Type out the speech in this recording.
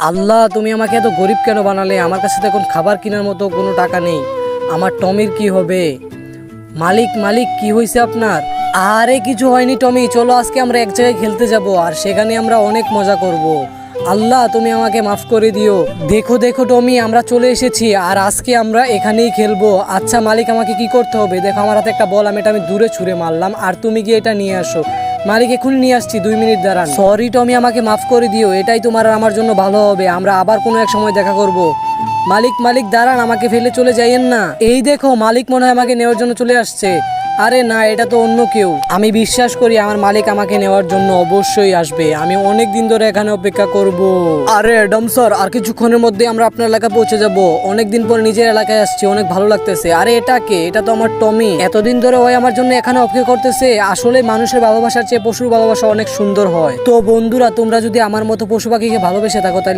আল্লাহ, তুমি আমাকে এত গরিব কেন বানালে? আমার কাছে তো এখন খাবার কেনার মতো কোনো টাকা নেই। আমার টমির কি হবে? মালিক মালিক, কি হয়েছে আপনার? আরে কিছু হয়নি টমি, চলো আজকে আমরা এক জায়গায় খেলতে যাব আর সেখানে আমরা অনেক মজা করব। আল্লাহ, তুমি আমাকে মাফ করে দিও। দেখো দেখো টমি, আমরা চলে এসেছি আর আজকে আমরা এখানেই খেলবো। আচ্ছা মালিক, আমাকে কি করতে হবে? দেখো আমার হাতে একটা বল, আমি দূরে ছুঁড়ে মারলাম আর তুমি গিয়ে এটা নিয়ে আসো। মালিক, এখনই নিয়ে আসছি, 2 মিনিট দাঁড়ান। সরি টমি, আমাকে মাফ করে দিও, এটাই তোমার আর আমার জন্য ভালো হবে। আমরা আবার কোনো এক সময় দেখা করব। মালিক মালিক দাঁড়ান, আমাকে ফেলে চলে যাইয়েন না। এই দেখো, মালিক মনে হয় আমাকে নেওয়ার জন্য চলে আসছে। আরে না, এটা তো অন্য কেউ। আমি বিশ্বাস করি আমার মালিক আমাকে নেওয়ার জন্য অবশ্যই আসবে। আমি অনেক দিন ধরে এখানে অপেক্ষা করব। আরে অ্যাডাম স্যার, আর কিছুক্ষণের মধ্যে আমরা আপনার এলাকায় পৌঁছে যাব। অনেকদিন পর নিজের এলাকায় আসছি, অনেক ভালো লাগতেছে। আরে এটা কে? এটা তো আমার টমি। এতদিন ধরে ওই আমার জন্য এখানে অপেক্ষা করতেছে। আসলে মানুষের ভালোবাসার চেয়ে পশুর ভালোবাসা অনেক সুন্দর হয়। তো বন্ধুরা, তোমরা যদি আমার মতো পশু পাখিকে ভালোবেসে থাকো তাহলে